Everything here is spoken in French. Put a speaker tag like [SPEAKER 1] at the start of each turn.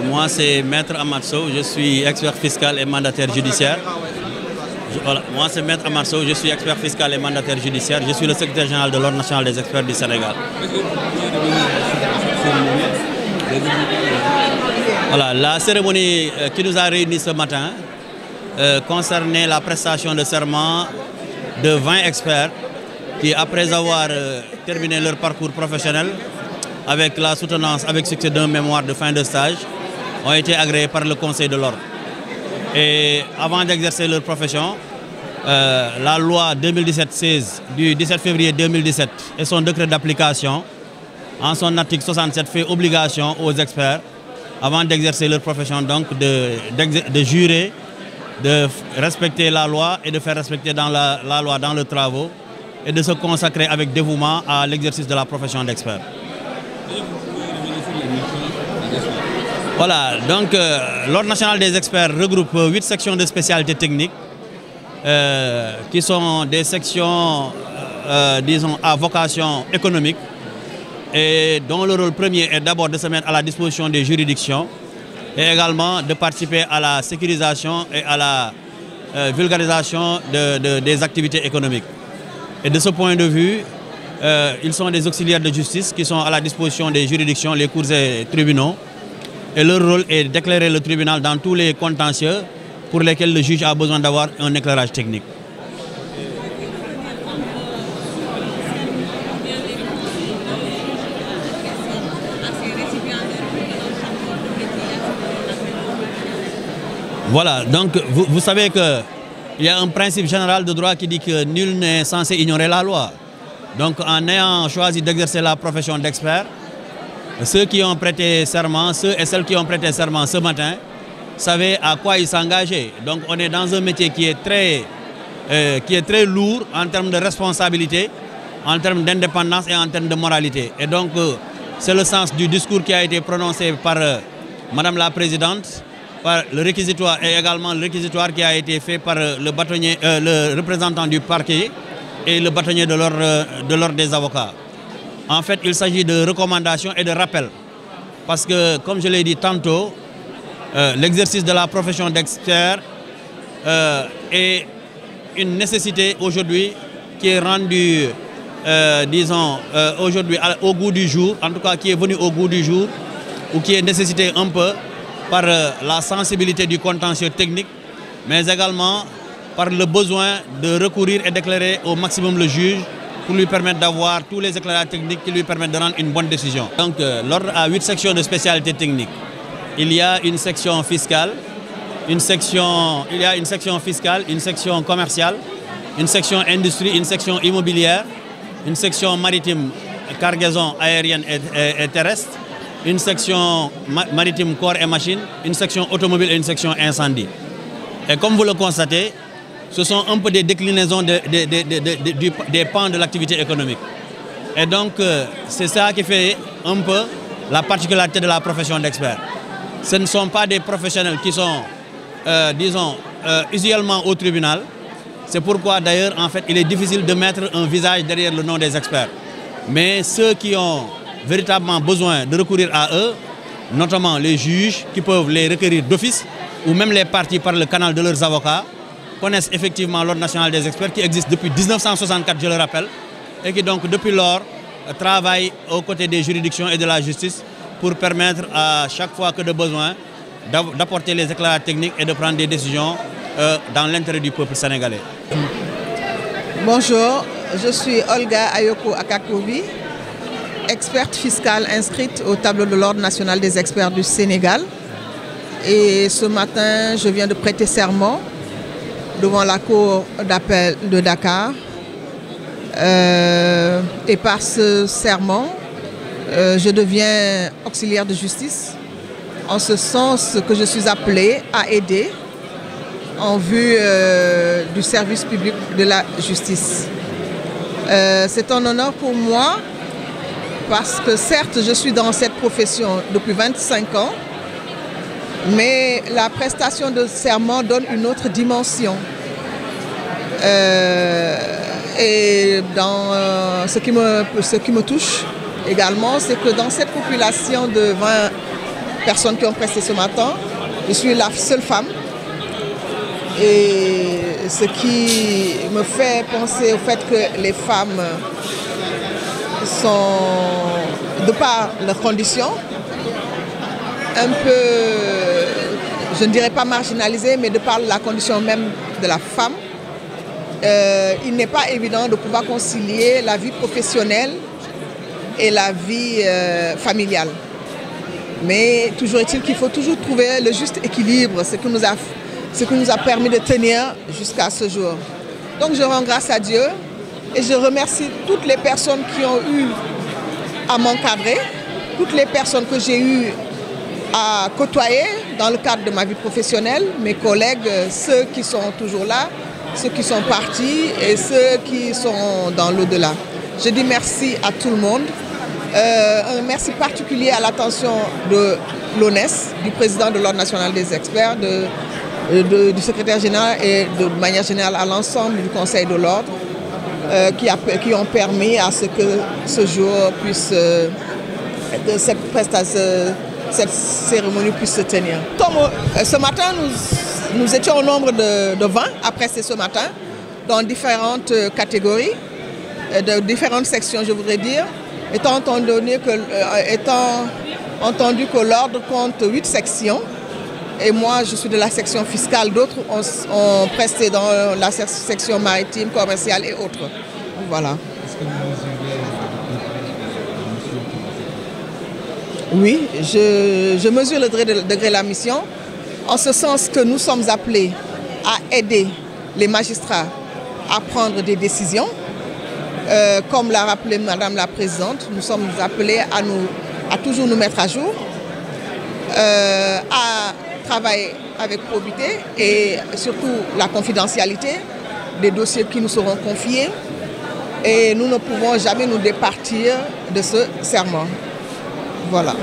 [SPEAKER 1] Moi, c'est Maître Amatso, je suis expert fiscal et mandataire judiciaire. Moi, c'est Maître Amatso, je suis expert fiscal et mandataire judiciaire. Je suis le secrétaire général de l'Ordre national des experts du Sénégal. Voilà, la cérémonie qui nous a réunis ce matin concernait la prestation de serment de 20 experts qui, après avoir terminé leur parcours professionnel, avec la soutenance avec succès d'un mémoire de fin de stage, ont été agréés par le Conseil de l'Ordre. Et avant d'exercer leur profession, la loi 2017-16 du 17 février 2017 et son décret d'application, en son article 67, fait obligation aux experts, avant d'exercer leur profession, donc de jurer, de respecter la loi et de faire respecter la loi dans leurs travaux et de se consacrer avec dévouement à l'exercice de la profession d'expert. Voilà, donc l'Ordre national des experts regroupe 8 sections de spécialités techniques qui sont des sections, disons, à vocation économique et dont le rôle premier est d'abord de se mettre à la disposition des juridictions et également de participer à la sécurisation et à la vulgarisation des activités économiques. Et de ce point de vue, ils sont des auxiliaires de justice qui sont à la disposition des juridictions, les cours et tribunaux. Et leur rôle est d'éclairer le tribunal dans tous les contentieux pour lesquels le juge a besoin d'avoir un éclairage technique. Voilà, donc vous savez qu'il y a un principe général de droit qui dit que nul n'est censé ignorer la loi. Donc en ayant choisi d'exercer la profession d'expert, ceux qui ont prêté serment, ceux et celles qui ont prêté serment ce matin, savaient à quoi ils s'engageaient. Donc on est dans un métier qui est très lourd en termes de responsabilité, en termes d'indépendance et en termes de moralité. Et donc c'est le sens du discours qui a été prononcé par Madame la Présidente, par le réquisitoire et également le réquisitoire qui a été fait par le bâtonnier, le représentant du parquet et le bâtonnier de l'ordre des avocats. En fait, il s'agit de recommandations et de rappels. Parce que, comme je l'ai dit tantôt, l'exercice de la profession d'expert est une nécessité aujourd'hui qui est rendue, disons, aujourd'hui au goût du jour, en tout cas qui est venue au goût du jour, ou qui est nécessité un peu par la sensibilité du contentieux technique, mais également par le besoin de recourir et d'éclairer au maximum le juge pour lui permettre d'avoir tous les éclairages techniques qui lui permettent de rendre une bonne décision. Donc l'ordre a 8 sections de spécialité technique. Il y a une section fiscale, une section commerciale, une section industrie, une section immobilière, une section maritime, cargaison aérienne et terrestre, une section maritime corps et machines, une section automobile et une section incendie. Et comme vous le constatez, ce sont un peu des déclinaisons des pans de l'activité économique. Et donc, c'est ça qui fait un peu la particularité de la profession d'expert. Ce ne sont pas des professionnels qui sont, disons, usuellement au tribunal. C'est pourquoi, d'ailleurs, en fait, il est difficile de mettre un visage derrière le nom des experts. Mais ceux qui ont véritablement besoin de recourir à eux, notamment les juges qui peuvent les requérir d'office, ou même les parties par le canal de leurs avocats, connaissent effectivement l'Ordre national des experts qui existe depuis 1964, je le rappelle, et qui donc depuis lors travaille aux côtés des juridictions et de la justice pour permettre à chaque fois que de besoin d'apporter les éclairages techniques et de prendre des décisions dans l'intérêt du peuple sénégalais.
[SPEAKER 2] Bonjour, je suis Olga Ayoko Akakovi, experte fiscale inscrite au tableau de l'Ordre national des experts du Sénégal. Et ce matin, je viens de prêter serment devant la cour d'appel de Dakar. Et par ce serment, je deviens auxiliaire de justice, en ce sens que je suis appelée à aider en vue du service public de la justice. C'est un honneur pour moi parce que certes, je suis dans cette profession depuis 25 ans, mais la prestation de serment donne une autre dimension. Et dans ce qui me touche également, c'est que dans cette population de 20 personnes qui ont presté ce matin. Je suis la seule femme. Et ce qui me fait penser au fait que les femmes sont, de par leurs conditions, un peu, je ne dirais pas marginalisées, mais de par la condition même de la femme, il n'est pas évident de pouvoir concilier la vie professionnelle et la vie familiale. Mais toujours est-il qu'il faut toujours trouver le juste équilibre, ce qui nous a permis de tenir jusqu'à ce jour. Donc je rends grâce à Dieu et je remercie toutes les personnes qui ont eu à m'encadrer, toutes les personnes que j'ai eu à côtoyer dans le cadre de ma vie professionnelle, mes collègues, ceux qui sont toujours là, ceux qui sont partis et ceux qui sont dans l'au-delà. Je dis merci à tout le monde. Un merci particulier à l'attention de l'ONES, du président de l'Ordre national des experts, du secrétaire général et de manière générale à l'ensemble du Conseil de l'Ordre qui ont permis à ce que ce jour puisse, que cette cérémonie puisse se tenir. Ce matin, nous étions au nombre de 20 à prester ce matin dans différentes catégories, de différentes sections, je voudrais dire. Étant entendu que l'ordre compte 8 sections, et moi je suis de la section fiscale, d'autres ont presté dans la section maritime, commerciale et autres. Voilà.
[SPEAKER 3] Est-ce que vous mesurez
[SPEAKER 2] Oui, je mesure le degré de la mission, en ce sens que nous sommes appelés à aider les magistrats à prendre des décisions. Comme l'a rappelé Madame la Présidente, nous sommes appelés à toujours nous mettre à jour, à travailler avec probité et surtout la confidentialité des dossiers qui nous seront confiés. Et nous ne pouvons jamais nous départir de ce serment. Voilà.